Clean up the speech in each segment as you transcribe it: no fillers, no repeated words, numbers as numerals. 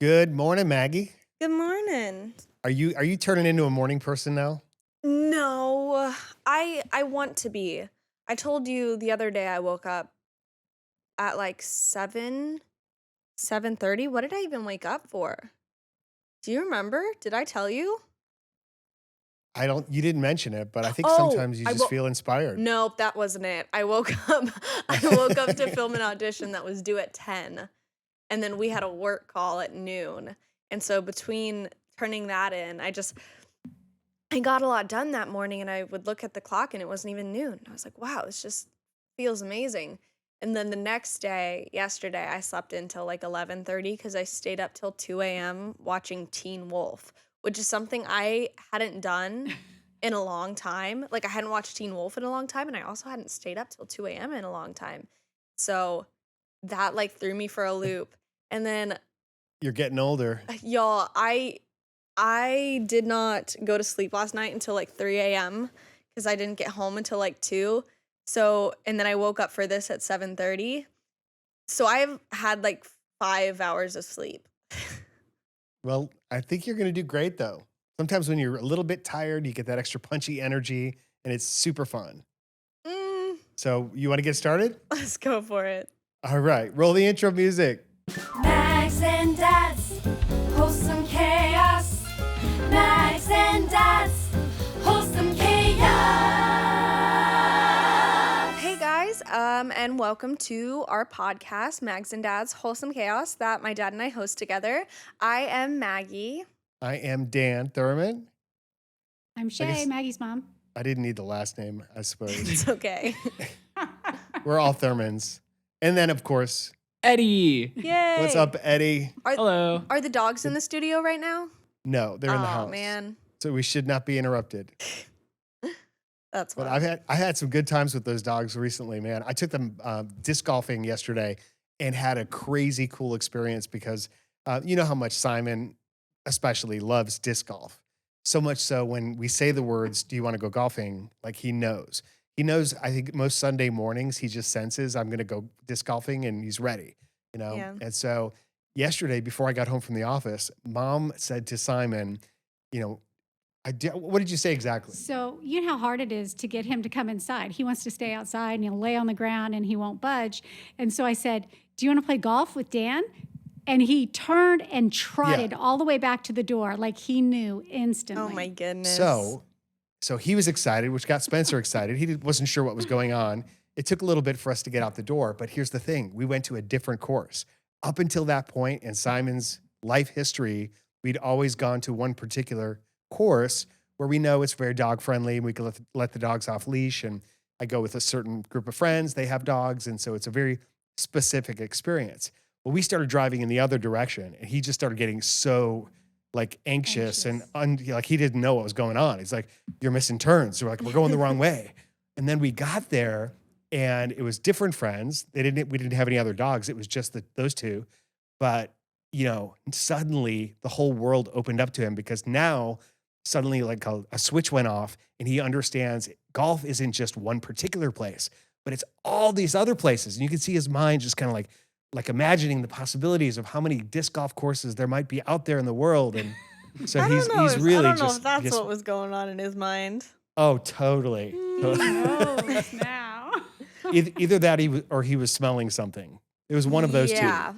Good morning, Maggie. Good morning. Are you turning into a morning person now? No, I want to be. I told you the other day I woke up at like 7:30. What did I even wake up for? Do you remember? Did I tell you? You didn't mention it, but I think Oh, sometimes you I just woke feel inspired. Nope, that wasn't it. I woke up I woke up to film an audition that was due at 10, and then we had a work call at noon. And so between turning that in, I got a lot done that morning, and I would look at the clock and it wasn't even noon. I was like, wow, this just feels amazing. And then the next day, yesterday, I slept until like 11:30 because I stayed up till 2 a.m. watching Teen Wolf, which is something I hadn't done in a long time. Like I hadn't watched Teen Wolf in a long time, and I also hadn't stayed up till 2 a.m. in a long time. So that like threw me for a loop. And then You're getting older. y'all, I did not go to sleep last night until like 3 a.m. because I didn't get home until like 2. So, and then I woke up for this at 7:30. So I've had like 5 hours of sleep. Well, I think you're going to do great though. Sometimes when you're a little bit tired, you get that extra punchy energy and it's super fun. Mm, So, you want to get started? let's go for it. All right, roll the intro music. Mags and Dads, wholesome chaos. Mags and Dads, wholesome chaos. Hey guys, and welcome to our podcast, Mags and Dad's Wholesome Chaos, that my dad and I host together. I am Maggie. I am Dan Thurman. I'm Shay, guess- Maggie's mom. I didn't need the last name, I suppose. It's okay. We're all Thurmans. And then, of course, Eddie. Yay. what's up, Eddie? Hello. Are the dogs in the studio right now? No, they're in the house. Oh, man. So we should not be interrupted. That's But fun. I had some good times with those dogs recently, man. I took them disc golfing yesterday and had a crazy cool experience because you know how much Simon especially loves disc golf. So much so when we say the words, "Do you want to go golfing?" Like he knows. He knows. I think most Sunday mornings he just senses I'm going to go disc golfing and he's ready. You know. Yeah. And so yesterday, before I got home from the office, Mom said to Simon, you know, what did you say exactly? So, you know how hard it is to get him to come inside. He wants to stay outside and he'll lay on the ground and he won't budge. And so I said, "Do you want to play golf with Dan?" And he turned and trotted all the way back to the door like he knew instantly. Oh my goodness. So he was excited, which got Spencer excited. Wasn't sure what was going on. It took a little bit for us to get out the door, but here's the thing. We went to a different course. Up until that point in Simon's life history, we'd always gone to one particular course where we know it's very dog friendly and we can let the dogs off leash. And I go with a certain group of friends, they have dogs. And so it's a very specific experience. Well, we started driving in the other direction and he just started getting so like anxious. And like he didn't know what was going on. He's like, "You're missing turns." So we're like, "We're going the wrong way." And then we got there and it was different friends. We didn't have any other dogs. It was just those two. But you know, suddenly the whole world opened up to him because now suddenly like a switch went off and he understands golf isn't just one particular place, but it's all these other places. And you can see his mind just kind of like imagining the possibilities of how many disc golf courses there might be out there in the world. And so he's really I don't know just, if that's just what was going on in his mind. oh, totally. knows now. Either that or he was smelling something. It was one of those two. Yeah.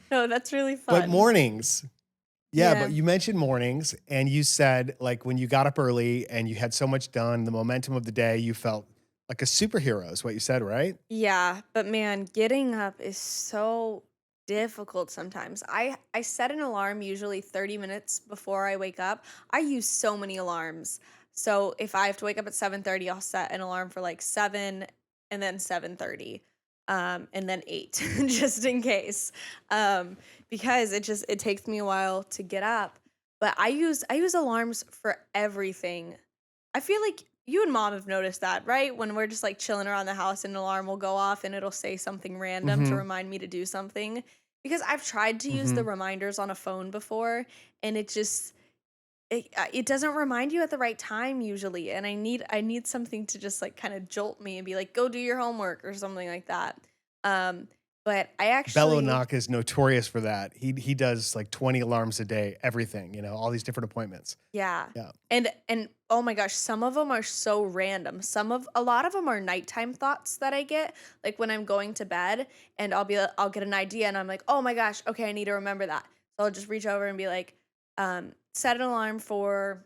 No, that's really fun. But mornings. Yeah, Yeah. but you mentioned mornings and you said like when you got up early and you had so much done, the momentum of the day, you felt like a superhero is what you said, right? Yeah, but man, getting up is so difficult sometimes. I set an alarm usually 30 minutes before I wake up. I use so many alarms. So if I have to wake up at 7:30, I'll set an alarm for like 7 and then 7:30. And then 8 just in case. Because it takes me a while to get up. But I use alarms for everything. I feel like you and Mom have noticed that, right? When we're just like chilling around the house and an alarm will go off and it'll say something random to Mhm. remind me to do something. Because I've tried to use the reminders on a phone before and it doesn't remind you at the right time usually. And I need something to just like kind of jolt me and be like, go do your homework or something like that. Um, But I Bello actually, Knock is notorious for that. He does like 20 alarms a day, everything, all these different appointments. yeah. Yeah. And oh my gosh, some of them are so random. A lot of them are nighttime thoughts that I get, like when I'm going to bed, and I'll get an idea, and I'm like, oh my gosh, okay, I need to remember that. So I'll just reach over and be like, set an alarm for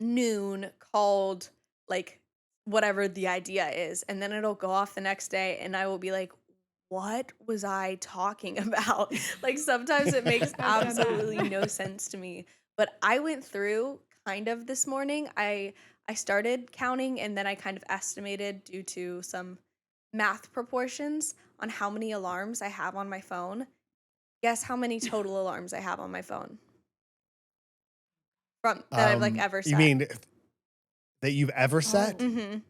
noon called like whatever the idea is, and then it'll go off the next day, and I will be like, what was I talking about? Like sometimes it makes I've done that. absolutely no sense to me. But I went through kind of this morning. I started counting, and then I kind of estimated due to some math proportions on how many alarms I have on my phone. Guess how many total alarms I have on my phone from that I've like ever You set. mean that you've ever set? Mm-hmm.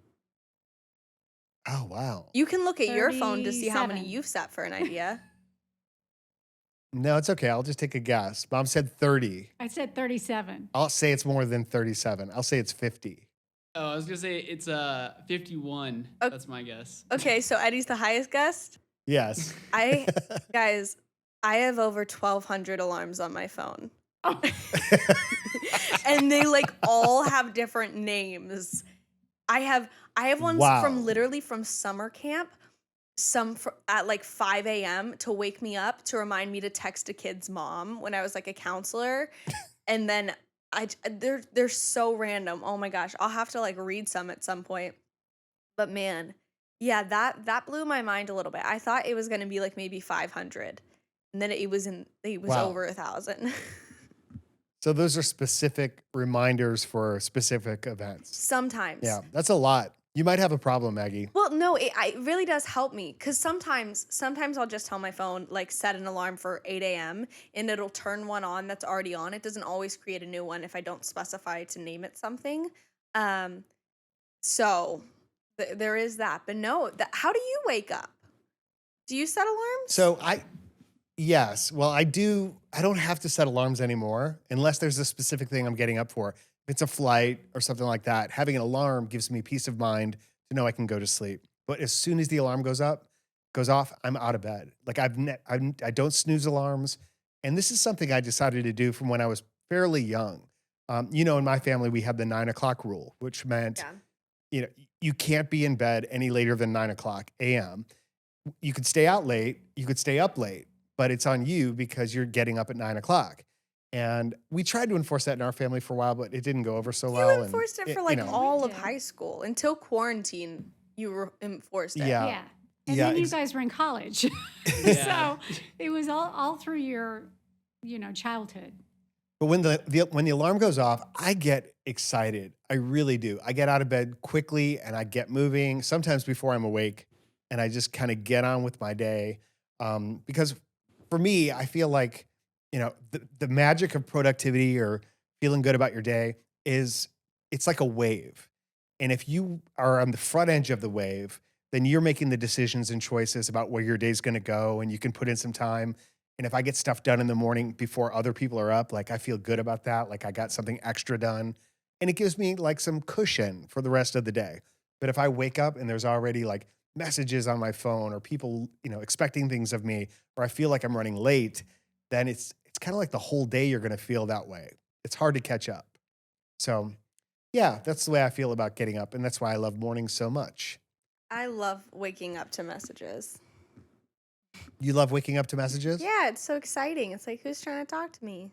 Oh, wow. You can look at your phone to see how many 37. you've set for an idea. No, it's okay. I'll just take a guess. Mom said 30. I said 37. I'll say it's more than 37. I'll say it's 50. Oh, I was gonna say it's 51. Okay. That's my guess. Okay, so Eddie's the highest guest. Yes. Guys, I have over 1,200 alarms on my phone. Oh, And they like all have different names. I have ones Wow. from literally from summer camp, at like 5 a.m. to wake me up to remind me to text a kid's mom when I was like a counselor. And then they're so random. Oh my gosh, I'll have to like read some at some point. But man, yeah, that blew my mind a little bit. I thought it was gonna be like maybe 500, and then it was Wow. over 1,000. So those are specific reminders for specific events. Sometimes. Yeah, that's a lot. You might have a problem, Maggie. Well, no, it really does help me because sometimes I'll just tell my phone like set an alarm for 8 a.m. and it'll turn one on that's already on. It doesn't always create a new one if I don't specify to name it something. So there is that. But no, how do you wake up? Do you set alarms? So yes. Well, I don't have to set alarms anymore unless there's a specific thing I'm getting up for. If it's a flight or something like that, having an alarm gives me peace of mind to know I can go to sleep. But as soon as the alarm goes off, I'm out of bed. Like I don't snooze alarms. And this is something I decided to do from when I was fairly young. In my family, we had the 9 o'clock rule, which meant, Yeah. you can't be in bed any later than 9 o'clock a.m. You could stay out late, you could stay up late, but it's on you because you're getting up at 9 o'clock. And we tried to enforce that in our family for a while, but it didn't go over so well. You enforced it for like you know. all We of did. high school until quarantine. You enforced it. Yeah. yeah. And Yeah, then you ex- guys were in college. Yeah. So it was all through your, childhood. But when the alarm goes off, I get excited. I really do. I get out of bed quickly and I get moving, sometimes before I'm awake, and I just kind of get on with my day. Because for me, I feel like, the magic of productivity or feeling good about your day it's like a wave. And if you are on the front edge of the wave, then you're making the decisions and choices about where your day's going to go, and you can put in some time. And if I get stuff done in the morning before other people are up, like I feel good about that. Like I got something extra done, and it gives me like some cushion for the rest of the day. But if I wake up and there's already like messages on my phone or people, expecting things of me, or I feel like I'm running late, then it's kind of like the whole day you're going to feel that way. It's hard to catch up. So yeah, that's the way I feel about getting up. And that's why I love mornings so much. I love waking up to messages. You love waking up to messages? Yeah, it's so exciting. It's like, who's trying to talk to me?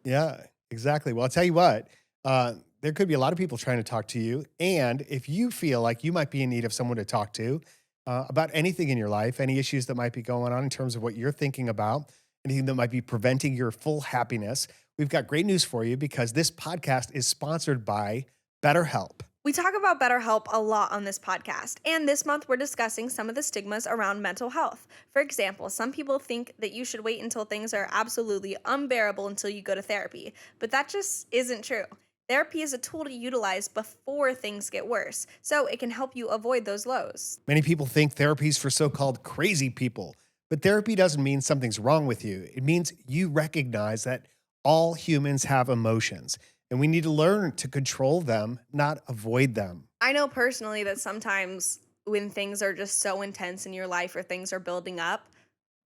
Yeah, exactly. Well, I'll tell you what, there could be a lot of people trying to talk to you. And if you feel like you might be in need of someone to talk to about anything in your life, any issues that might be going on in terms of what you're thinking about, anything that might be preventing your full happiness, we've got great news for you because this podcast is sponsored by BetterHelp. We talk about BetterHelp a lot on this podcast, and this month we're discussing some of the stigmas around mental health. For example, some people think that you should wait until things are absolutely unbearable until you go to therapy, but that just isn't true. Therapy is a tool to utilize before things get worse, so it can help you avoid those lows. Many people think therapy is for so-called crazy people, but therapy doesn't mean something's wrong with you. It means you recognize that all humans have emotions, and we need to learn to control them, not avoid them. I know personally that sometimes when things are just so intense in your life or things are building up,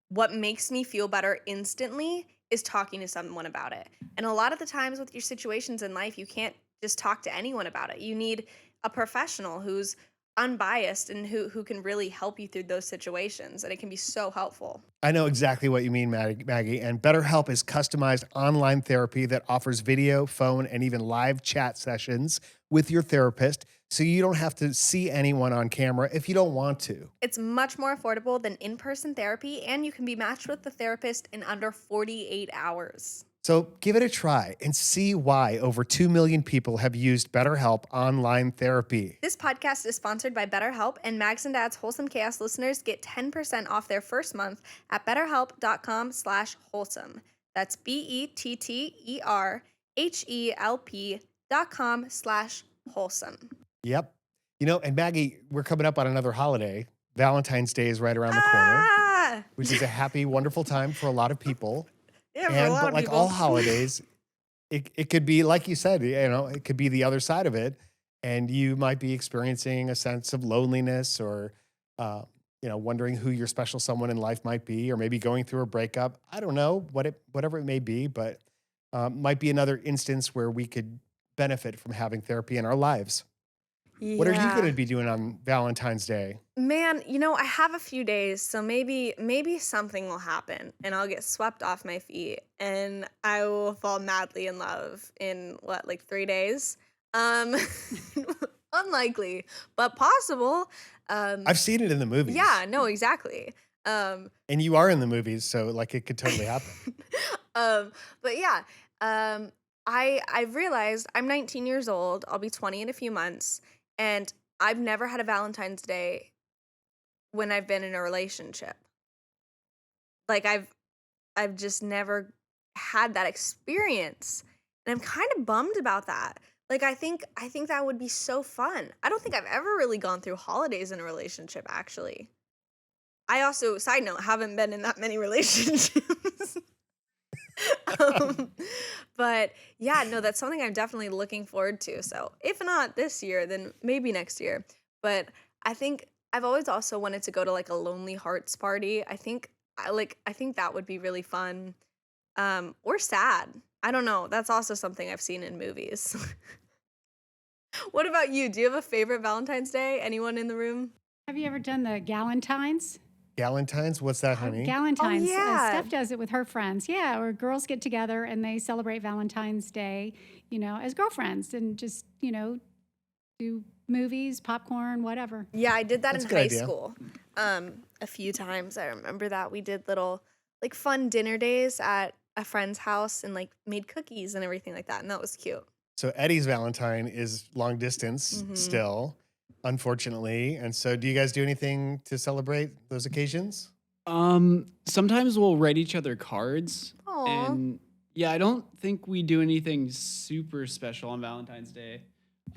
what makes me feel better instantly is talking to someone about it. And a lot of the times with your situations in life, you can't just talk to anyone about it. You need a professional who's unbiased and who can really help you through those situations. And it can be so helpful. I know exactly what you mean, Maggie. And BetterHelp is customized online therapy that offers video, phone, and even live chat sessions with your therapist, so you don't have to see anyone on camera if you don't want to. It's much more affordable than in-person therapy, and you can be matched with the therapist in under 48 hours. So give it a try and see why over 2 million people have used BetterHelp online therapy. This podcast is sponsored by BetterHelp, and Mags and Dad's Wholesome Chaos listeners get 10% off their first month at betterhelp.com/wholesome. That's BetterHelp.com/wholesome. Yep. You know, and Maggie, we're coming up on another holiday. Valentine's Day is right around the corner, which is a happy, wonderful time for a lot of people. Yeah, for a lot But of like people. all holidays, it could be, like you said, it could be the other side of it. And you might be experiencing a sense of loneliness or, wondering who your special someone in life might be, or maybe going through a breakup. I don't know, whatever it may be, but might be another instance where we could benefit from having therapy in our lives. What are you going to be doing on Valentine's Day? Man, I have a few days, so maybe something will happen and I'll get swept off my feet and I will fall madly in love in 3 days? Unlikely, but possible. I've seen it in the movies. Yeah, no, exactly. And you are in the movies, so like it could totally happen. But yeah, I've realized I'm 19 years old. I'll be 20 in a few months, and I've never had a Valentine's Day when I've been in a relationship. Like I've just never had that experience, and I'm kind of bummed about that. Like I think that would be so fun. I don't think I've ever really gone through holidays in a relationship, actually. I also, side note, haven't been in that many relationships. But yeah, no, that's something I'm definitely looking forward to. So if not this year, then maybe next year. But I think I've always also wanted to go to like a Lonely Hearts party. I think that would be really fun. Or sad. I don't know. That's also something I've seen in movies. What about you? Do you have a favorite Valentine's Day? Anyone in the room? Have you ever done the Gal-entines? Galentine's? What's that, honey? Galentine's. yeah. Steph does it with her friends. Yeah, or girls get together and they celebrate Valentine's Day, as girlfriends and just, do movies, popcorn, whatever. Yeah, I did that That's a in good high idea. school. A few times. I remember that we did little like fun dinner days at a friend's house and like made cookies and everything like that, and that was cute. So Eddie's Valentine is long distance Mhm. still, unfortunately. And so do you guys do anything to celebrate those occasions? Sometimes we'll write each other cards. Aw. And yeah, I don't think we do anything super special on Valentine's Day.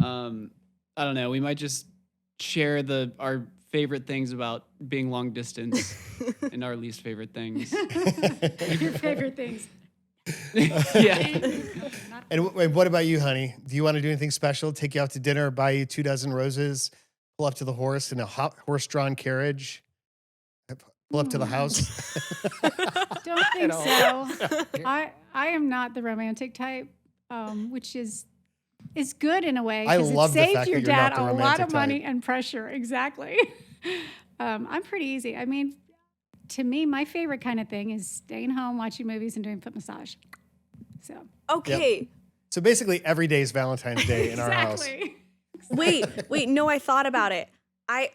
I don't know. We might just share our favorite things about being long distance and our least favorite things. Your favorite things. Yeah. And what about you, honey? Do you want to do anything special? Take you out to dinner, buy you 2 dozen roses, pull up to the horse in a horse-drawn carriage, pull up to the house? Don't think so. I am not the romantic type, which is good in a way. I 'cause love the it saved fact your that you're not dad the a lot romantic of money type. and pressure. Exactly. I'm pretty easy. I mean, to me, my favorite kind of thing is staying home, watching movies, and doing foot massage. So Okay. So basically every day is Valentine's Day in our house. exactly. Wait, no, I thought about it. I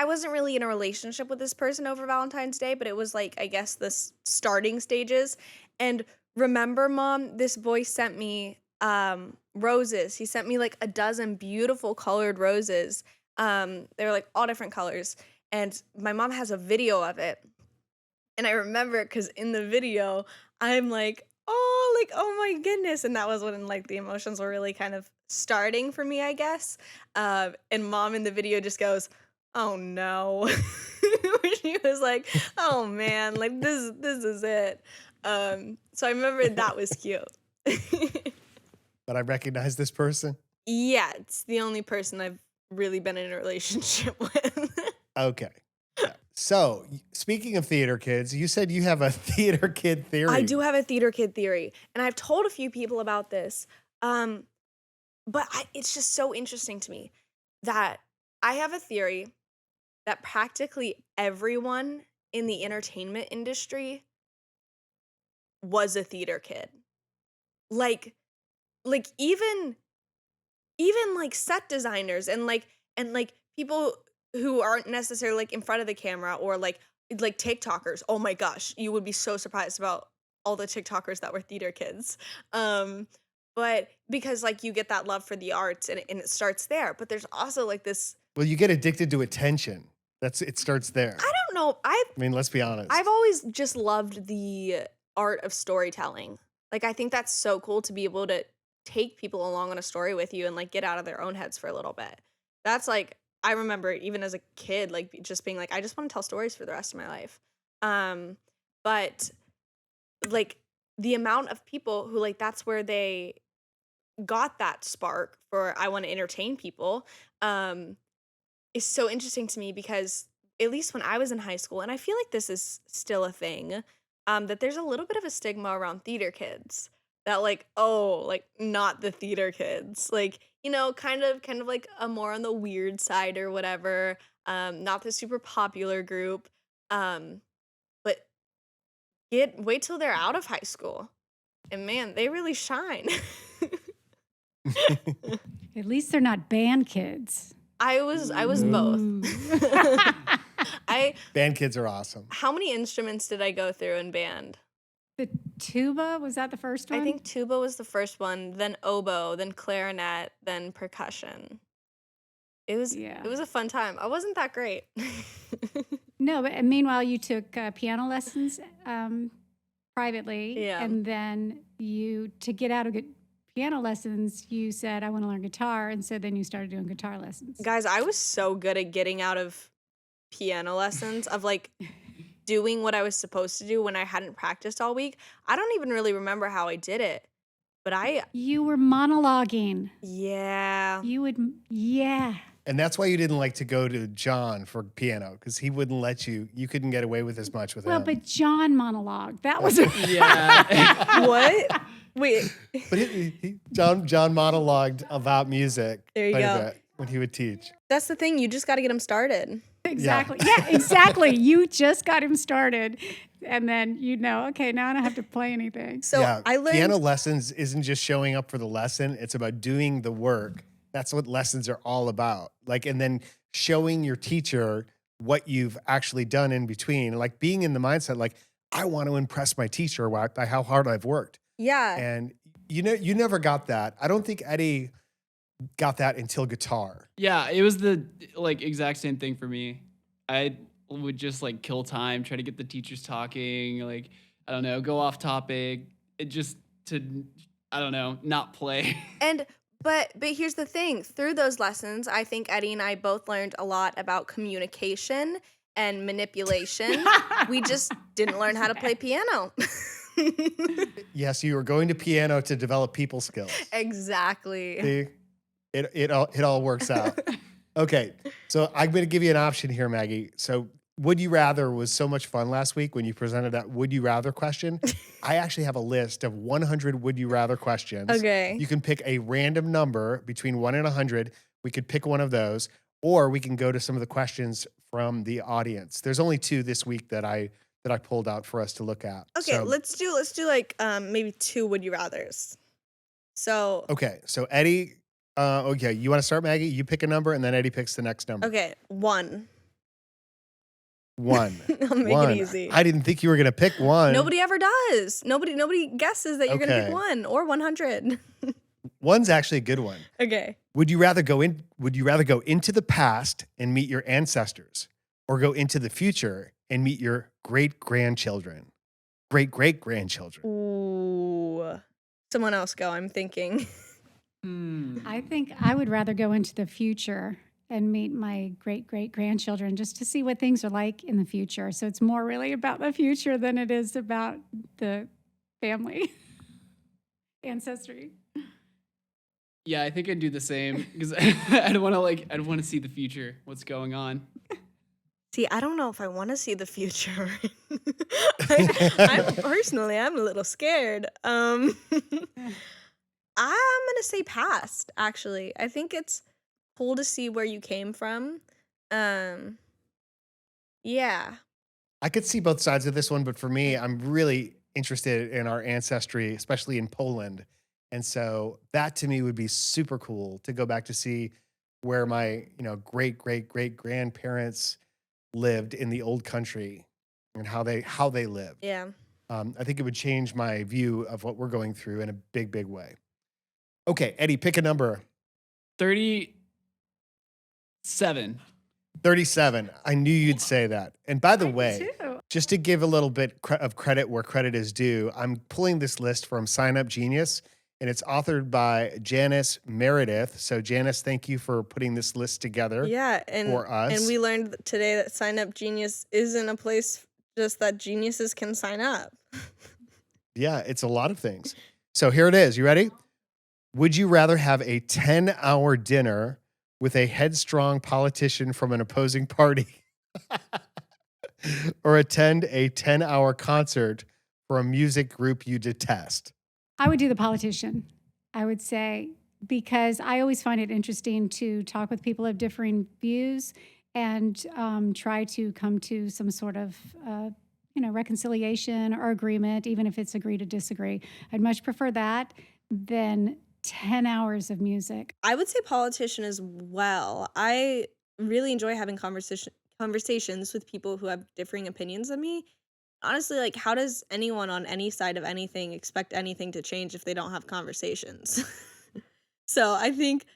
wasn't really in a relationship with this person over Valentine's Day, but it was like, I guess, the starting stages. And remember, Mom, this boy sent me roses. He sent me like a dozen beautiful colored roses. They were like all different colors. And my mom has a video of it. And I remember it because in the video, I'm like, oh my goodness. And that was when like the emotions were really kind of starting for me, I guess. And Mom in the video just goes, oh no. She was like, oh man, like this is it. So I remember that was cute. But I recognize this person. Yeah, it's the only person I've really been in a relationship with. Okay. Yeah. So, speaking of theater kids, you said you have a theater kid theory. I do have a theater kid theory, and I've told a few people about this. But it's just so interesting to me that I have a theory that practically everyone in the entertainment industry was a theater kid. Like even like set designers and like people who aren't necessarily like in front of the camera or like TikTokers. Oh my gosh, you would be so surprised about all the TikTokers that were theater kids. But because like you get that love for the arts and it starts there. But there's also like this. Well, you get addicted to attention. It starts there. I don't know. I mean, let's be honest. I've always just loved the art of storytelling. Like I think that's so cool to be able to take people along on a story with you and like get out of their own heads for a little bit. That's like I remember even as a kid like just being like I just want to tell stories for the rest of my life. But like the amount of people who like that's where they got that spark for I want to entertain people is so interesting to me because at least when I was in high school, and I feel like this is still a thing, that there's a little bit of a stigma around theater kids that like, oh, like not the theater kids, like, you know, kind of like a more on the weird side or whatever, not the super popular group, but wait till they're out of high school, and man, they really shine. At least they're not band kids. I was both. Band kids are awesome. How many instruments did I go through in band? The tuba, was that the first one? I think tuba was the first one, then oboe, then clarinet, then percussion. It was a fun time. I wasn't that great. No, but meanwhile you took piano lessons privately, and then to get out of piano lessons, you said, I want to learn guitar, and so then you started doing guitar lessons. Guys, I was so good at getting out of piano lessons, of like doing what I was supposed to do when I hadn't practiced all week. I don't even really remember how I did it, but You were monologuing. Yeah. And that's why you didn't like to go to John for piano, because he wouldn't let you couldn't get away with as much with him. Well, but John monologued. That was Yeah. What? Wait. But John monologued about music There you quite a go. bit when he would teach. That's the thing. You just got to get him started. Exactly. Yeah, exactly. You just got him started. And then okay, now I don't have to play anything. So I learned piano lessons isn't just showing up for the lesson. It's about doing the work. That's what lessons are all about. Like, and then showing your teacher what you've actually done in between, like being in the mindset, like, I want to impress my teacher by how hard I've worked. Yeah. And you never got that. I don't think Eddie got that until guitar. Yeah, it was the like exact same thing for me. I would just like kill time, try to get the teachers talking, like, I don't know, go off topic, not play. But here's the thing. Through those lessons, I think Eddie and I both learned a lot about communication and manipulation. We just didn't learn how to play piano. Yes, you were going to piano to develop people skills. Exactly. See, it all works out. Okay, so I'm going to give you an option here, Maggie. So Would You Rather was so much fun last week when you presented that Would You Rather question. I actually have a list of 100 Would You Rather questions. Okay. You can pick a random number between 1 and 100. We could pick one of those, or we can go to some of the questions from the audience. There's only 2 this week that I pulled out for us to look at. Okay, So- let's do like maybe 2 Would You Rathers. So Okay, so Eddie, okay, you want to start, Maggie? You pick a number, and then Eddie picks the next number. okay, 1. 1. I'll make One. it easy. I didn't think you were going to pick 1. Nobody ever does. Nobody guesses that you're gonna Okay. pick 1 or 100. 1's actually a good one. Okay. Would you rather go into the past and meet your ancestors, or go into the future and meet your great-grandchildren? Great-great-grandchildren. Ooh. Someone else go. I'm thinking. I think I would rather go into the future and meet my great-great-grandchildren just to see what things are like in the future. So it's more really about the future than it is about the family ancestry. Yeah, I think I'd do the same because I don't want to see the future, what's going on. See, I don't know if I want to see the future. I'm a little scared. I'm gonna say past, actually. I think it's cool to see where you came from. Um, yeah. I could see both sides of this one, but for me, I'm really interested in our ancestry, especially in Poland. And so that to me would be super cool to go back to see where my, great great great grandparents lived in the old country and how they lived. Yeah. I think it would change my view of what we're going through in a big, big way. Okay, Eddie, pick a number. 37. 37. I knew you'd say that. And by the I way, do too. just to give a little bit of credit where credit is due, I'm pulling this list from Sign Up Genius, and it's authored by Janice Meredith. So, Janice, thank you for putting this list together Yeah, for us. and we learned today that Sign Up Genius isn't a place just that geniuses can sign up. Yeah, it's a lot of things. So, here it is. You ready? Would you rather have a 10-hour dinner with a headstrong politician from an opposing party or attend a 10-hour concert for a music group you detest? I would do the politician, I would say, because I always find it interesting to talk with people of differing views and try to come to some sort of, reconciliation or agreement, even if it's agree to disagree. I'd much prefer that than 10 hours of music. I would say politician as well. I really enjoy having conversations with people who have differing opinions than me. Honestly, like, how does anyone on any side of anything expect anything to change if they don't have conversations? So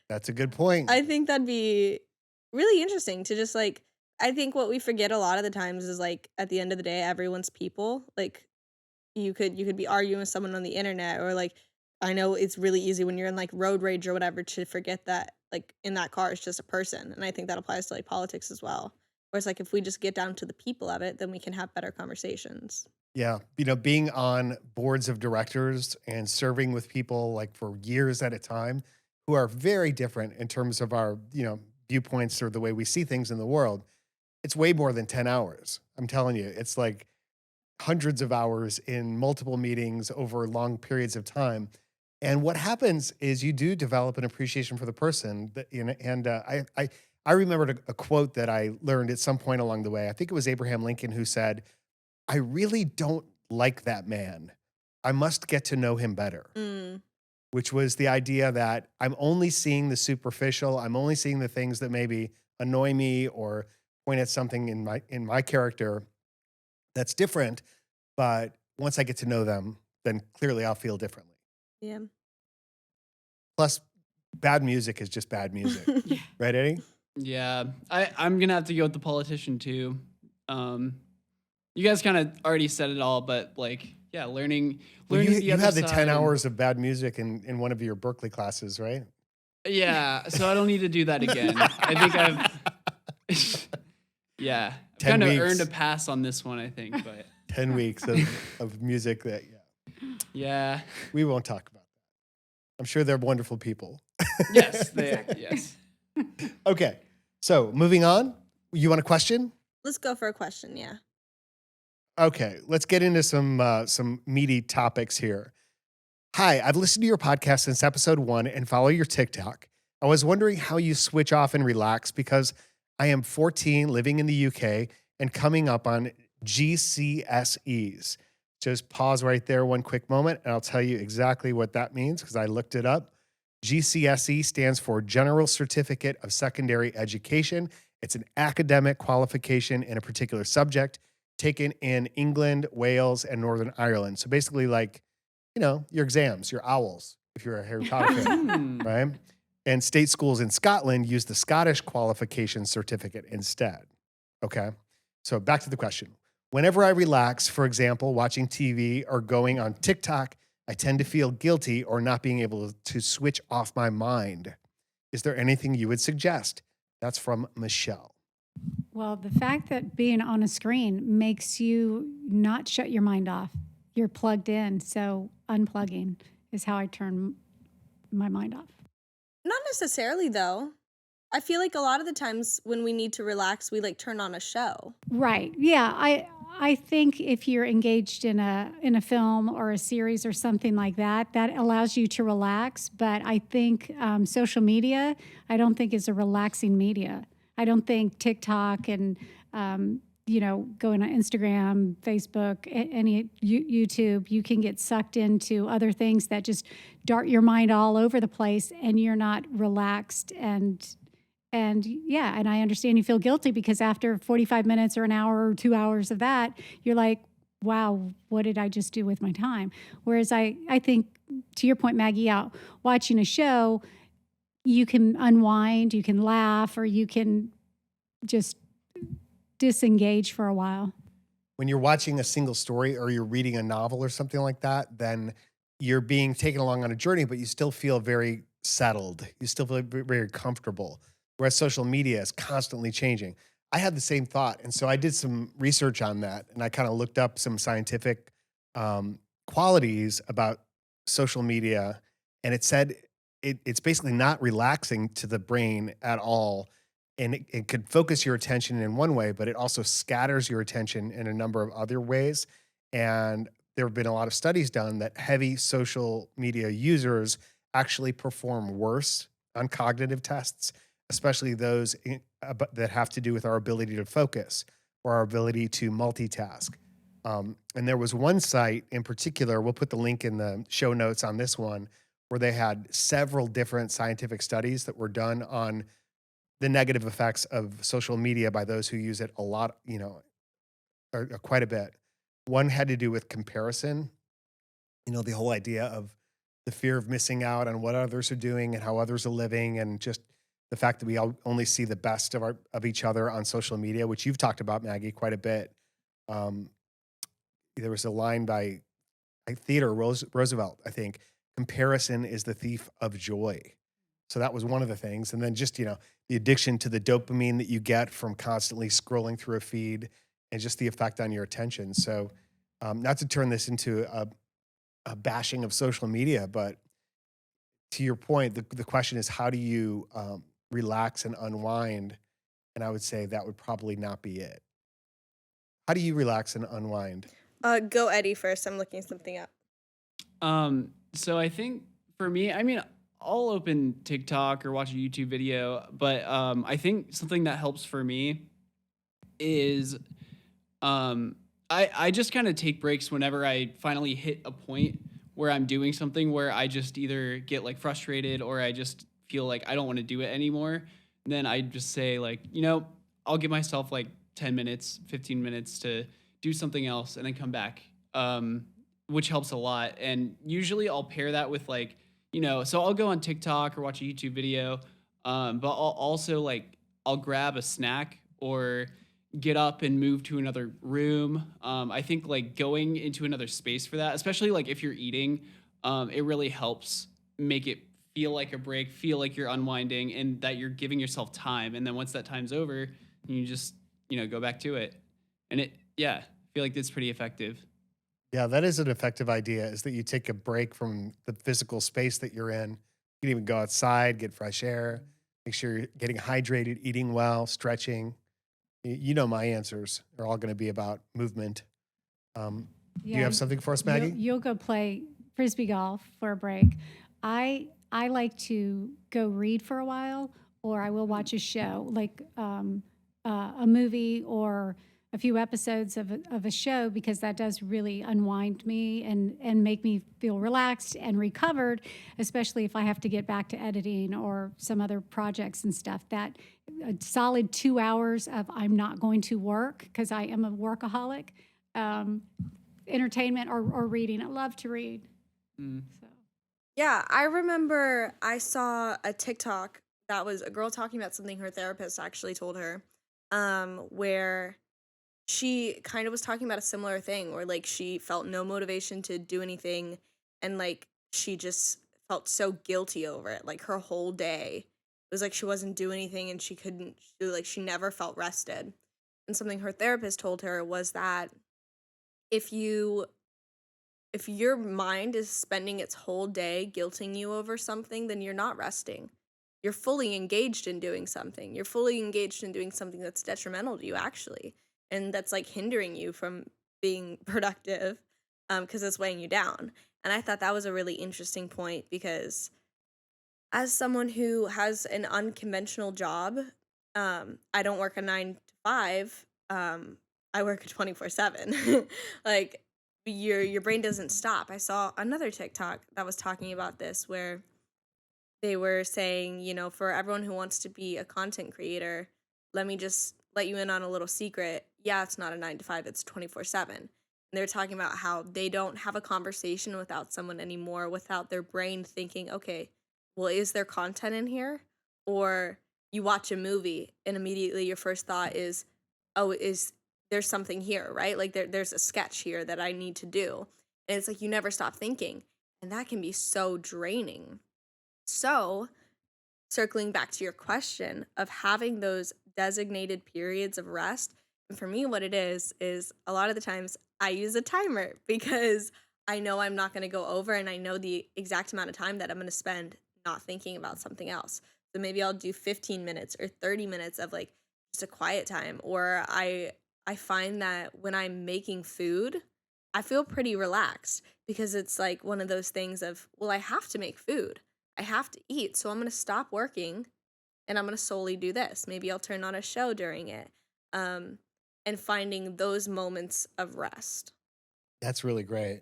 That's a good point. I think that'd be really interesting to just like, I think what we forget a lot of the times is like at the end of the day, everyone's people. Like you could be arguing with someone on the internet, or like I know it's really easy when you're in like road rage or whatever to forget that like in that car is just a person. And I think that applies to like politics as well. Where it's like if we just get down to the people of it, then we can have better conversations. Yeah. Being on boards of directors and serving with people like for years at a time who are very different in terms of our, viewpoints or the way we see things in the world. It's way more than 10 hours. I'm telling you, it's like hundreds of hours in multiple meetings over long periods of time. And what happens is you do develop an appreciation for the person. I remembered a quote that I learned at some point along the way. I think it was Abraham Lincoln who said, "I really don't like that man. I must get to know him better." Mm. Which was the idea that I'm only seeing the superficial. I'm only seeing the things that maybe annoy me or point at something in my character that's different. But once I get to know them, then clearly I'll feel differently. Yeah. Plus, bad music is just bad music. Right, Eddie? Yeah, I'm gonna have to go with the politician too. You guys kind of already said it all, but like, yeah, learning Well, the you other had the 10 side. hours of bad music in one of your Berkeley classes, right? Yeah, so I don't need to do that again. I think I've, yeah, I've 10 kind of weeks. earned a pass on this one, I think. But 10 weeks of music that, yeah, we won't talk about that. I'm sure they're wonderful people. yes, yes. Okay, so moving on. You want a question? Let's go for a question. Yeah. Okay, let's get into some meaty topics here. Hi, I've listened to your podcast since episode 1 and follow your TikTok. I was wondering how you switch off and relax because I am 14, living in the UK, and coming up on GCSEs. Just pause right there one quick moment, and I'll tell you exactly what that means because I looked it up. GCSE stands for General Certificate of Secondary Education. It's an academic qualification in a particular subject taken in England, Wales, and Northern Ireland. So basically like, your exams, your owls, if you're a Harry Potter fan, right? And state schools in Scotland use the Scottish qualification certificate instead. Okay. So back to the question. Whenever I relax, for example, watching TV or going on TikTok, I tend to feel guilty or not being able to switch off my mind. Is there anything you would suggest? That's from Michelle. Well, the fact that being on a screen makes you not shut your mind off. You're plugged in. So unplugging is how I turn my mind off. Not necessarily though. I feel like a lot of the times when we need to relax, we like turn on a show. Right. Yeah. I think if you're engaged in a film or a series or something like that, that allows you to relax. But I think social media, I don't think is a relaxing media. I don't think TikTok and going on Instagram, Facebook, any YouTube, you can get sucked into other things that just dart your mind all over the place, and you're not relaxed and yeah, and I understand you feel guilty because after 45 minutes or an hour or 2 hours of that, you're like, wow, what did I just do with my time? Whereas I think, to your point, Maggie, out watching a show, you can unwind, you can laugh, or you can just disengage for a while. When you're watching a single story or you're reading a novel or something like that, then you're being taken along on a journey, but you still feel very settled. You still feel very comfortable. Whereas social media is constantly changing. I had the same thought. And so I did some research on that, and I kind of looked up some scientific qualities about social media. And it said it's basically not relaxing to the brain at all. And it could focus your attention in one way, but it also scatters your attention in a number of other ways. And there have been a lot of studies done that heavy social media users actually perform worse on cognitive tests, especially those that have to do with our ability to focus or our ability to multitask. And there was one site in particular, we'll put the link in the show notes on this one, where they had several different scientific studies that were done on the negative effects of social media by those who use it a lot, or quite a bit. One had to do with comparison, the whole idea of the fear of missing out on what others are doing and how others are living, and just the fact that we all only see the best of each other on social media, which you've talked about, Maggie, quite a bit. Um, there was a line by Theodore Roosevelt, I think, comparison is the thief of joy. So that was one of the things. And then just, the addiction to the dopamine that you get from constantly scrolling through a feed, and just the effect on your attention. So not to turn this into a bashing of social media, but to your point, the question is, how do you relax and unwind? And I would say that would probably not be it. How do you relax and unwind? Go Eddie first. I'm looking something up. So I think for me, I mean, I'll open TikTok or watch a YouTube video, but I think something that helps for me is I just kind of take breaks whenever I finally hit a point where I'm doing something where I just either get like frustrated or I just feel like I don't want to do it anymore. And then I just say like, I'll give myself like 10 minutes, 15 minutes to do something else and then come back, which helps a lot. And usually I'll pair that with like, so I'll go on TikTok or watch a YouTube video, but I'll also like, I'll grab a snack or get up and move to another room. I think like going into another space for that, especially like if you're eating, it really helps make it feel like a break, feel like you're unwinding and that you're giving yourself time. And then once that time's over, you just, go back to it. And I feel like that's pretty effective. Yeah, that is an effective idea, is that you take a break from the physical space that you're in. You can even go outside, get fresh air, make sure you're getting hydrated, eating well, stretching. My answers are all going to be about movement. Do you have something for us, Maggie? You'll go play Frisbee golf for a break. I like to go read for a while, or I will watch a show, like a movie or a few episodes of a show, because that does really unwind me and make me feel relaxed and recovered, especially if I have to get back to editing or some other projects and stuff. That a solid 2 hours of I'm not going to work, because I am a workaholic, entertainment or reading. I love to read. So. Yeah, I remember I saw a TikTok that was a girl talking about something her therapist actually told her, where she kind of was talking about a similar thing where like she felt no motivation to do anything, and like she just felt so guilty over it. Like her whole day, it was like she wasn't doing anything and she never felt rested. And something her therapist told her was that if your mind is spending its whole day guilting you over something, then you're not resting. you're fully engaged in doing something. You're fully engaged in doing something that's detrimental to you actually, and that's like hindering you from being productive because it's weighing you down. And I thought that was a really interesting point because as someone who has an unconventional job, I don't work a 9 to 5. I work a 24/7. Like your brain doesn't stop. I saw another TikTok that was talking about this where they were saying, for everyone who wants to be a content creator, let me just let you in on a little secret. Yeah, it's not a 9 to 5, it's 24/7. And they're talking about how they don't have a conversation without someone anymore, without their brain thinking, okay, well, is there content in here? Or you watch a movie and immediately your first thought is, oh, is there's something here, right? Like there's a sketch here that I need to do. And it's like you never stop thinking. And that can be so draining. So, circling back to your question of having those designated periods of rest, and for me, what it is a lot of the times I use a timer because I know I'm not going to go over and I know the exact amount of time that I'm going to spend not thinking about something else. So maybe I'll do 15 minutes or 30 minutes of like just a quiet time. Or I find that when I'm making food, I feel pretty relaxed because it's like one of those things of, well, I have to make food. I have to eat. So I'm going to stop working and I'm going to solely do this. Maybe I'll turn on a show during it. Um, and finding those moments of rest. That's really great.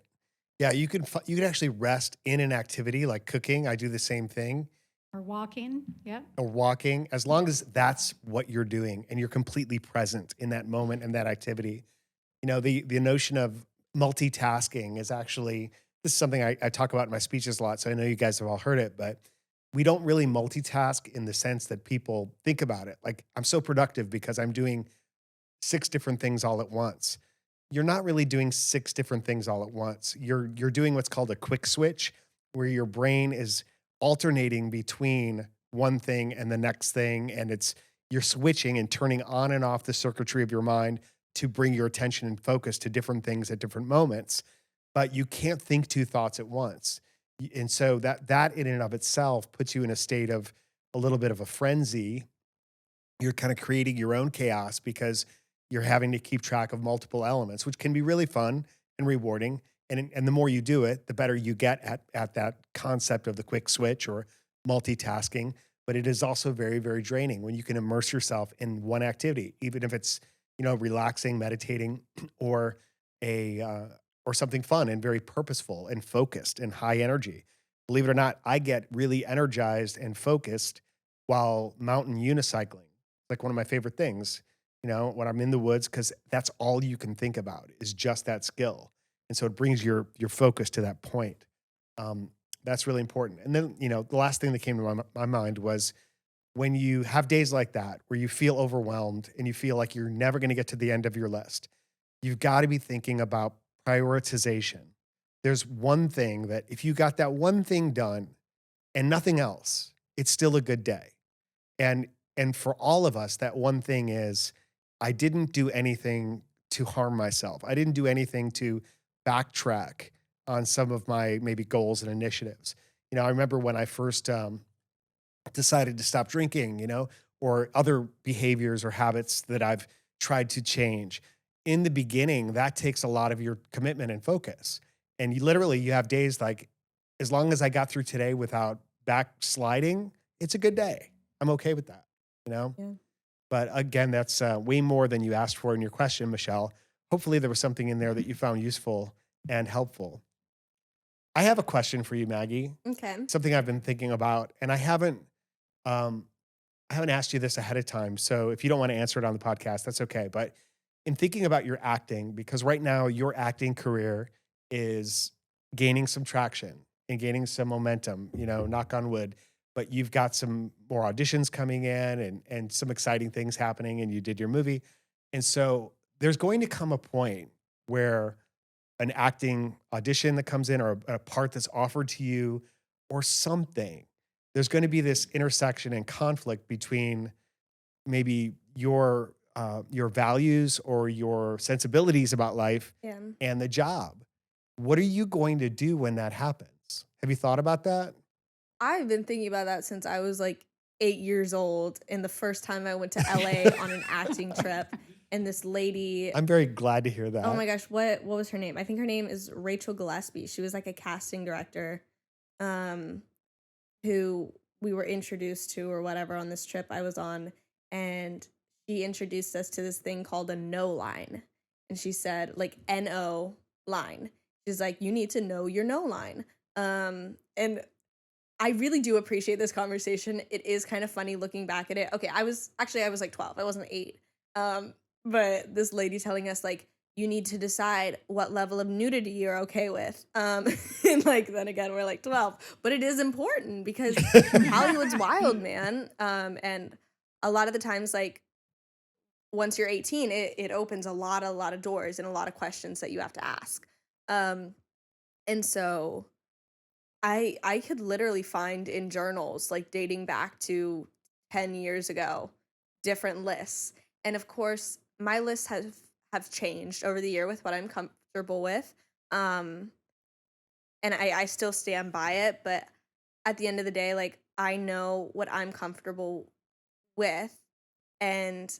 Yeah, you can actually rest in an activity like cooking. I do the same thing, Or walking. Yep. or walking, as long as that's what you're doing and you're completely present in that moment and that activity. The notion of multitasking is actually, this is something I talk about in my speeches a lot. So I know you guys have all heard it, but we don't really multitask in the sense that people think about it. Like, I'm so productive because I'm doing 6 different things all at once. You're not really doing 6 different things all at once. You're doing what's called a quick switch, where your brain is alternating between one thing and the next thing, and you're switching and turning on and off the circuitry of your mind to bring your attention and focus to different things at different moments. But you can't think 2 thoughts at once. And so that in and of itself puts you in a state of a little bit of a frenzy. You're kind of creating your own chaos because you're having to keep track of multiple elements, which can be really fun and rewarding. And the more you do it, the better you get at that concept of the quick switch or multitasking. But it is also very, very draining when you can immerse yourself in one activity, even if it's, relaxing, meditating, or a or something fun and very purposeful and focused and high energy. Believe it or not, I get really energized and focused while mountain unicycling. Like one of my favorite things, when I'm in the woods, because that's all you can think about is just that skill. And so it brings your focus to that point. That's really important. And then, the last thing that came to my mind was when you have days like that where you feel overwhelmed and you feel like you're never going to get to the end of your list, you've got to be thinking about prioritization. There's one thing that if you got that one thing done and nothing else, it's still a good day. And for all of us, that one thing is, I didn't do anything to harm myself. I didn't do anything to backtrack on some of my maybe goals and initiatives. I remember when I first decided to stop drinking, or other behaviors or habits that I've tried to change. In the beginning, that takes a lot of your commitment and focus. And you have days like, as long as I got through today without backsliding, it's a good day. I'm okay with that, Yeah. But again, that's way more than you asked for in your question, Michelle. Hopefully there was something in there that you found useful and helpful. I have a question for you, Maggie. Okay. Something I've been thinking about, and I haven't asked you this ahead of time. So if you don't want to answer it on the podcast, that's okay. But in thinking about your acting, because right now your acting career is gaining some traction and gaining some momentum, knock on wood, but you've got some more auditions coming in and some exciting things happening, and you did your movie. And so there's going to come a point where an acting audition that comes in, or a part that's offered to you, or something, there's going to be this intersection and conflict between maybe your values or your sensibilities about life Yeah. and the job. What are you going to do when that happens? Have you thought about that? I've been thinking about that since I was like 8 years old, and the first time I went to LA on an acting trip, and this lady, I'm very glad to hear that. oh my gosh, what was her name? I think her name is Rachel Gillespie. She was like a casting director, who we were introduced to or whatever on this trip I was on, and she introduced us to this thing called a no line. And she said, like, N-O line. She's like, you need to know your no line. And I really do appreciate this conversation. It is kind of funny looking back at it. Okay, I was like 12. I wasn't 8. But this lady telling us, like, you need to decide what level of nudity you're okay with. And like, then again, we're like 12. But it is important because Hollywood's wild, man. And a lot of the times, like, once you're 18, it opens a lot of doors and a lot of questions that you have to ask. And so I could literally find in journals, like dating back to 10 years ago, different lists. And of course, my lists have changed over the year with what I'm comfortable with. And I still stand by it, but at the end of the day, like, I know what I'm comfortable with. And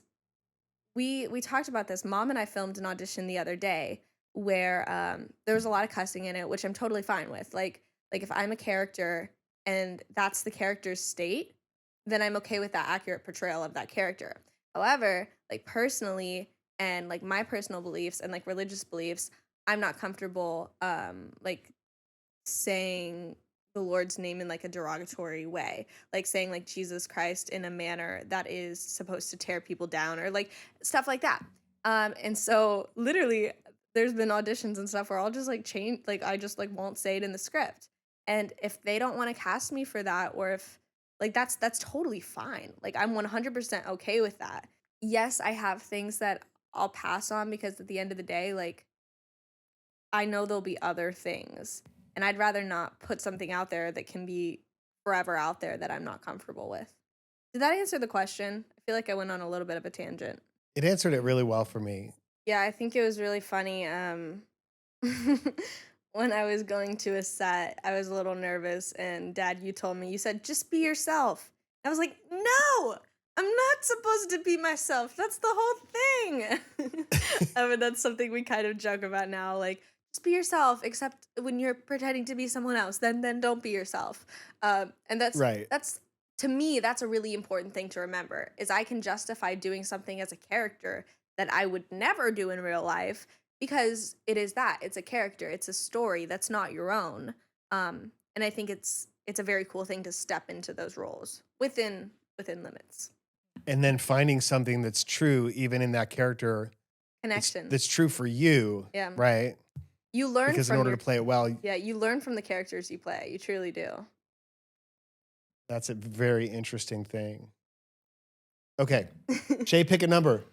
we talked about this. Mom and I filmed an audition the other day where there was a lot of cussing in it, which I'm totally fine with. Like if I'm a character and that's the character's state, then I'm okay with that accurate portrayal of that character. However, like, personally, and like my personal beliefs and like religious beliefs, I'm not comfortable like saying the Lord's name in like a derogatory way, like saying like Jesus Christ in a manner that is supposed to tear people down or like stuff like that. And so literally there's been auditions and stuff where I'll just like change, like I just like won't say it in the script. And if they don't want to cast me for that, or if like that's totally fine. Like, I'm 100% okay with that. Yes, I have things that I'll pass on because at the end of the day, like, I know there'll be other things. And I'd rather not put something out there that can be forever out there that I'm not comfortable with. Did that answer the question? I feel like I went on a little bit of a tangent. It answered it really well for me. Yeah, I think it was really funny. When I was going to a set, I was a little nervous, and Dad, you told me, you said, just be yourself. I was like, no, I'm not supposed to be myself. That's the whole thing. I mean, that's something we kind of joke about now. Like, just be yourself, except when you're pretending to be someone else, then don't be yourself. And that's Right. That's, to me, that's a really important thing to remember, is I can justify doing something as a character that I would never do in real life, because it is that. It's a character. It's a story that's not your own. And I think it's a very cool thing to step into those roles within limits. And then finding something that's true, even in that character, Connection. that's true for you, Yeah. right? You learn Because in from order to play it well, yeah, you learn from the characters you play. You truly do. that's a very interesting thing. Okay, Shay, pick a number.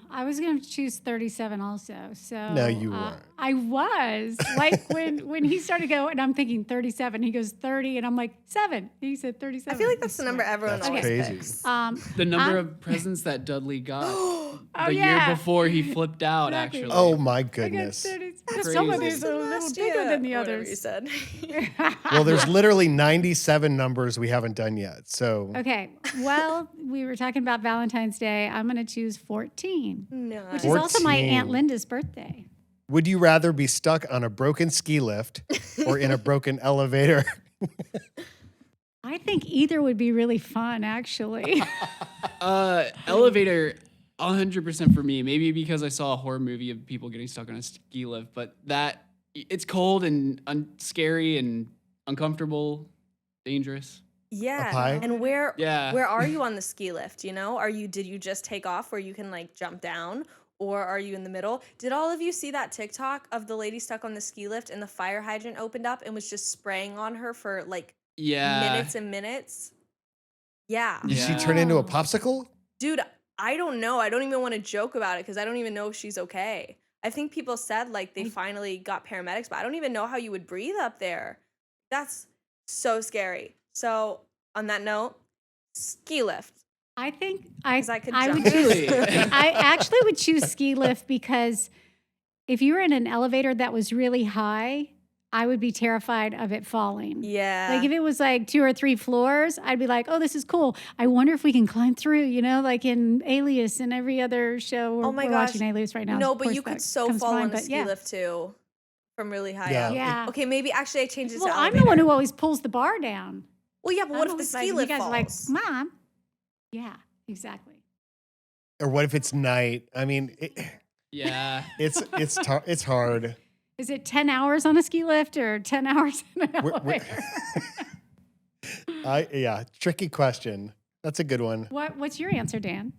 I was going to choose 37 also. So No, you weren't. I was like when he started going, and I'm thinking 37. He goes 30, and I'm like 7. He said 37. I feel like that's the number everyone That's always crazy. picks. The number of presents that Dudley got the yeah. year before he flipped out, Exactly. actually. Oh my I got goodness. 30. That's Some of crazy. these are a little bigger than the Whatever you others. said. Well, there's literally 97 numbers we haven't done yet. So Okay. Well, we were talking about Valentine's Day. I'm going to choose 14, No. which is also my 14. Aunt Linda's birthday. would you rather be stuck on a broken ski lift or in a broken elevator? I think either would be really fun, actually. Elevator, 100% for me. Maybe because I saw a horror movie of people getting stuck on a ski lift, but it's cold and scary and uncomfortable, dangerous. Yeah. Up high? And where Yeah. are you on the ski lift? You know, did you just take off where you can like jump down, or are you in the middle? Did all of you see that TikTok of the lady stuck on the ski lift and the fire hydrant opened up and was just spraying on her for like minutes and minutes? Yeah. Did she Yeah. turn into a popsicle? Dude, I don't know. I don't even want to joke about it because I don't even know if she's okay. I think people said like they finally got paramedics, but I don't even know how you would breathe up there. That's so scary. So on that note, ski lift. I think 'Cause I could I jump. would choose. Really? I actually would choose ski lift because if you were in an elevator that was really high, I would be terrified of it falling. Yeah. Like if it was like 2 or 3 floors, I'd be like, oh, this is cool. I wonder if we can climb through, like in Alias and every other show. Oh my we're gosh. watching Alias right now. No, Of but course you that could so comes to fall mind, on a but ski lift too from really high Yeah. up. Yeah. Okay, maybe actually I changed it to Well, I'm elevator. the one who always pulls the bar down. Well, yeah, but what I'm if the always ski you lift guys are like, falls? Mom. Yeah, exactly. Or what if it's night? I mean, Yeah. it's hard. Is it 10 hours on a ski lift or 10 hours in an We're- elevator? tricky question. That's a good one. What's your answer, Dan?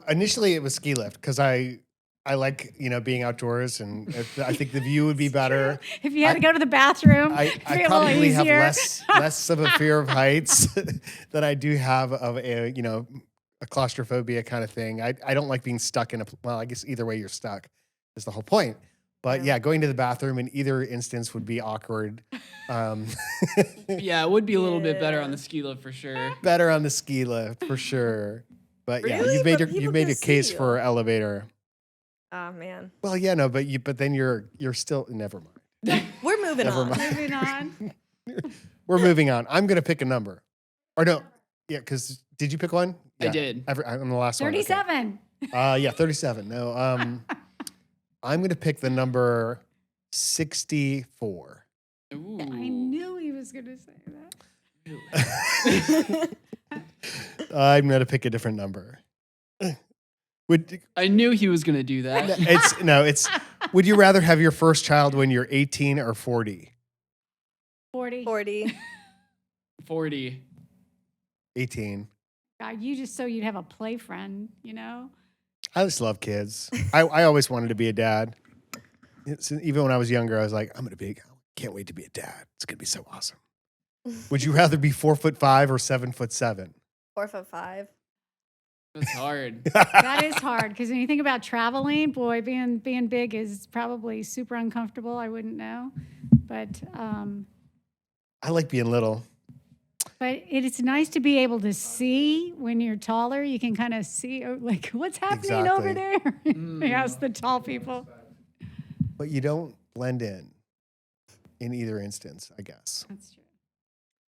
Initially it was ski lift because I like, being outdoors and I think the view would be better. If you had to go to the bathroom, I it'd be a little probably have easier. less of a fear of heights than I do have of a claustrophobia kind of thing. I don't like being stuck in I guess either way you're stuck is the whole point. But yeah, going to the bathroom in either instance would be awkward. Yeah, it would be a little bit better on the ski lift for sure. Better on the ski lift for sure. But yeah, Really? you've made But people you've made can a case see you. for elevator. Oh man. Well, yeah, no, but then you're still never mind. We're moving Never on. mind. Moving on. We're moving on. I'm gonna pick a number. Or no, yeah, because did you pick one? I Yeah, did. I'm the last one. okay. 37. Yeah, 37. No, I'm gonna pick the number 64. Ooh. I knew he was going to say that. I'm gonna pick a different number. I knew he was gonna do that. It's. Would you rather have your first child when you're 18 or 40? 40. 40. 40. 18. God, you just so you'd have a play friend, I just love kids. I always wanted to be a dad. Even when I was younger, I was like, can't wait to be a dad. It's gonna be so awesome. Would you rather be 4'5" or 7'7"? 4'5". That's hard. That is hard because when you think about traveling, boy, being big is probably super uncomfortable. I wouldn't know. But I like being little. it's nice to be able to see when you're taller. You can kind of see like what's happening over there. Yes, the tall people. But you don't blend in either instance, I guess. That's true.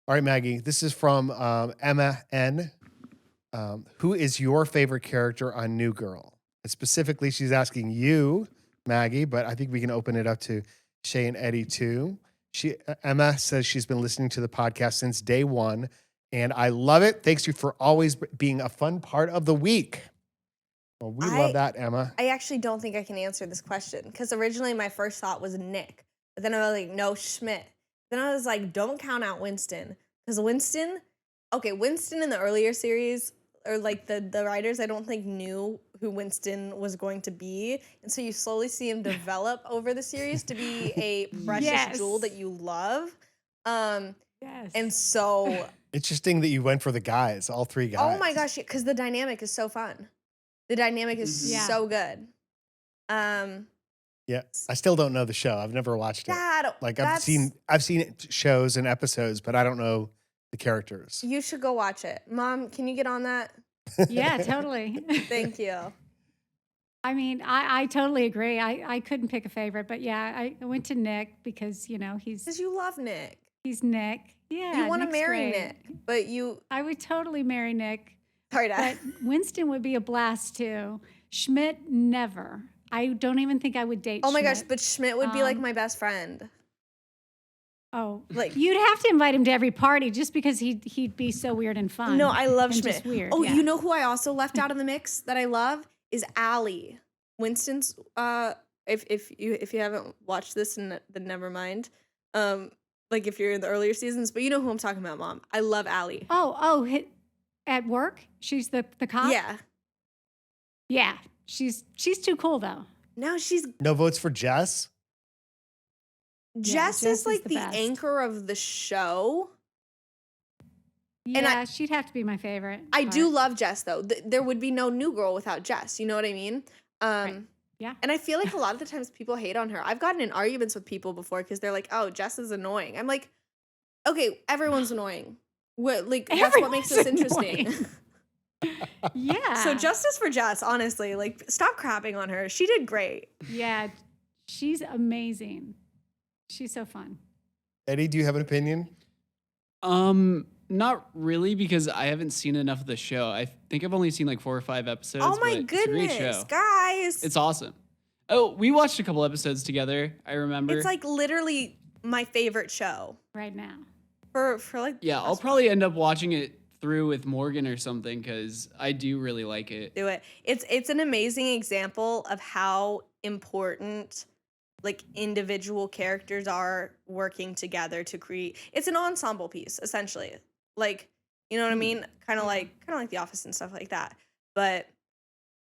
All right, Maggie, this is from Emma N. Who is your favorite character on New Girl? And specifically, she's asking you, Maggie, but I think we can open it up to Shay and Eddie too. Emma says she's been listening to the podcast since day one, and I love it. Thanks you for always being a fun part of the week. Well, we love that, Emma. I actually don't think I can answer this question because originally my first thought was Nick, but then I was like, no, Schmidt. Then I was like, don't count out Winston because Winston in the earlier series or like the writers, I don't think knew who Winston was going to be. And so you slowly see him develop over the series to be a precious jewel that you love. Yes. And so... Interesting that you went for the guys, all three guys. Oh my gosh, because the dynamic is so fun. The dynamic is so good. Yeah, I still don't know the show. I've never watched it. Like I've seen shows and episodes, but I don't know the characters. You should go watch it. Mom, can you get on that? Yeah, totally. Thank you. I mean, I totally agree. I couldn't pick a favorite, but yeah, I went to Nick because, Because you love Nick. he's Nick. Yeah. You want to Nick's marry great. Nick, but you... I would totally marry Nick. Sorry, Dad. But Winston would be a blast too. Schmidt, never. I don't even think I would date Oh my Schmidt. gosh, but Schmidt would be like my best friend. Oh, Like- you'd have to invite him to every party just because he'd be so weird and fun. No, I love and Schmidt. Just weird. Oh, yeah. you know who I also left out of the mix that I love is Allie. Winston's if you haven't watched this, then never mind. Like if you're in the earlier seasons, but you know who I'm talking about, Mom. I love Allie. At work, she's the cop. Yeah. Yeah, she's too cool though. Now she's No votes for Jess? Jess is like the best. anchor of the show. Yeah, she'd have to be my favorite. I but- do love Jess though. There would be no New Girl without Jess. You know what I mean? Right. Yeah. And I feel like a lot of the times people hate on her. I've gotten in arguments with people before because they're like, "Oh, Jess is annoying." I'm like, "Okay, everyone's annoying. That's what makes us interesting." Yeah. So justice for Jess, honestly. Like, stop crapping on her. She did great. Yeah, she's amazing. She's so fun. Eddie, do you have an opinion? Not really, because I haven't seen enough of the show. I think I've only seen like 4 or 5 episodes. Oh my but it's a great goodness, show. guys. It's awesome. Oh, we watched a couple episodes together. I remember. It's like literally my favorite show. Right now. For like yeah, I'll probably end up watching it through with Morgan or something because I do really like it. do it. It's an amazing example of how important like individual characters are working together to create. It's an ensemble piece essentially. Like, you know what I mean? Kind of like The Office and stuff like that. But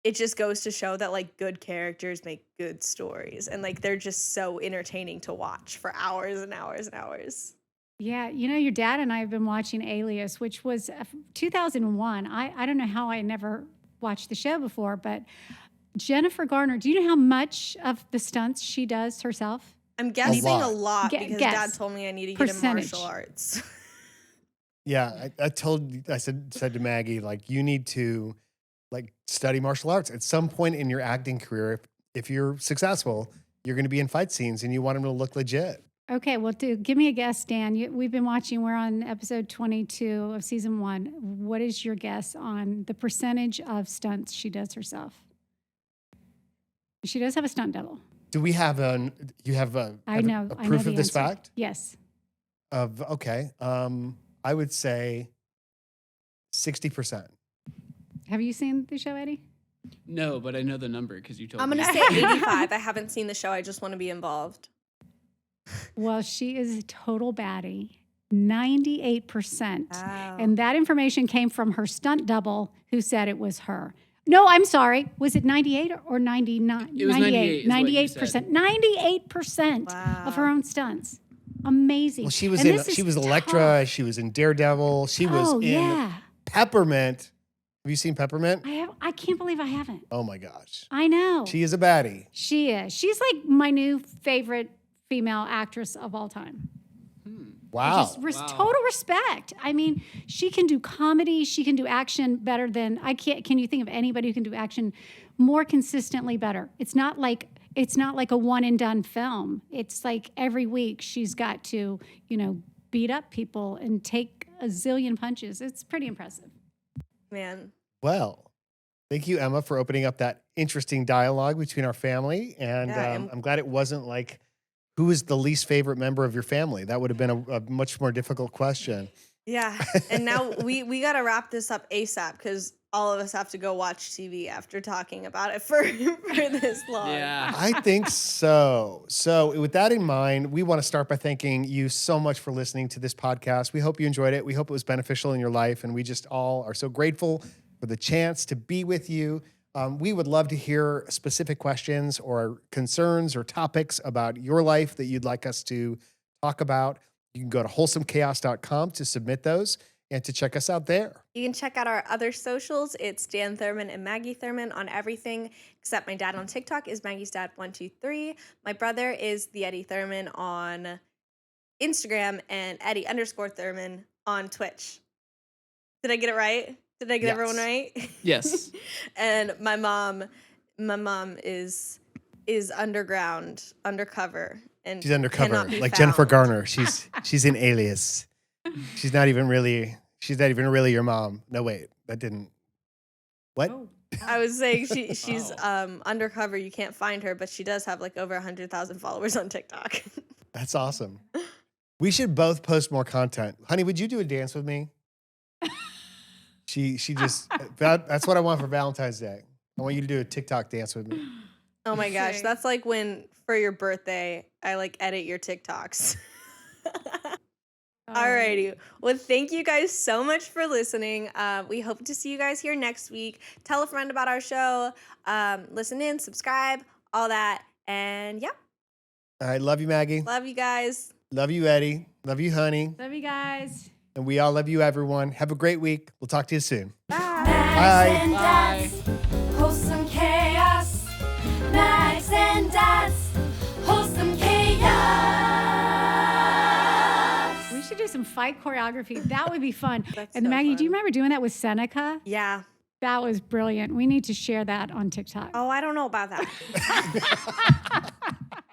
it just goes to show that like good characters make good stories and like they're just so entertaining to watch for hours and hours and hours. Yeah, you know, your dad and I have been watching Alias, which was 2001. I don't know how I never watched the show before, but Jennifer Garner, do you know how much of the stunts she does herself? I'm guessing a lot because Guess. Dad told me I need to get into martial arts. Yeah, I said to Maggie, like, you need to like study martial arts at some point in your acting career. If you're successful, you're going to be in fight scenes and you want them to look legit. Okay, well, give me a guess, Dan. We've been watching, we're on episode 22 of season 1. What is your guess on the percentage of stunts she does herself? She does have a stunt double. Do we have a I know proof the of this answer. fact? Yes. Okay. I would say 60%. Have you seen the show, Eddie? No, but I know the number because you told I'm me. going to say 85. I haven't seen the show. I just want to be involved. Well, she is a total baddie. 98%. Wow. And that information came from her stunt double who said it was her. No, I'm sorry. Was it 98 or 99? It was 98. 98%. 98% Wow. of her own stunts. Amazing. Well, she was And in this is she was tough. Elektra, she was in Daredevil, she was in yeah. Peppermint. Have you seen Peppermint? I can't believe I haven't. Oh my gosh. I know. She is a baddie. She is. She's like my new favorite female actress of all time. Wow. Total respect. I mean, she can do comedy. She can do action better than I can't. Can you think of anybody who can do action more consistently better? It's not like a one and done film. It's like every week she's got to, beat up people and take a zillion punches. It's pretty impressive. Man. Well, thank you, Emma, for opening up that interesting dialogue between our family. And Yeah, I'm glad it wasn't like, who is the least favorite member of your family? That would have been a much more difficult question. Yeah. And now we got to wrap this up ASAP because all of us have to go watch TV after talking about it for this long. Yeah. I think so. So with that in mind, we want to start by thanking you so much for listening to this podcast. We hope you enjoyed it. We hope it was beneficial in your life. And we just all are so grateful for the chance to be with you. We would love to hear specific questions or concerns or topics about your life that you'd like us to talk about. You can go to wholesomechaos.com to submit those and to check us out there. You can check out our other socials. It's Dan Thurman and Maggie Thurman on everything except my dad on TikTok is Maggie's Dad 123. My brother is the Eddie Thurman on Instagram and Eddie_Thurman on Twitch. Did I get it right? Did I get everyone right? Yes. And my mom is undercover, and She's undercover, cannot be like Jennifer found. Garner. She's in Alias. She's not even really your mom. No, wait, that didn't. What? Oh. I was saying she's undercover. You can't find her, but she does have like over 100,000 followers on TikTok. That's awesome. We should both post more content. Honey, would you do a dance with me? She just that's what I want for Valentine's Day. I want you to do a TikTok dance with me. Oh my gosh, Shay. that's like when for your birthday I like edit your TikToks. Alrighty. Well, thank you guys so much for listening. We hope to see you guys here next week. Tell a friend about our show. Listen in, subscribe, all that. And yeah, All right, love you, Maggie. love you guys. Love you, Eddie. Love you, honey. Love you guys. And we all love you, everyone. Have a great week. We'll talk to you soon. Bye. And Dads, wholesome chaos. Max and Dads, wholesome chaos. We should do some fight choreography. That would be fun. That's And so Maggie, do you fun. remember doing that with Seneca? Yeah. That was brilliant. We need to share that on TikTok. Oh, I don't know about that.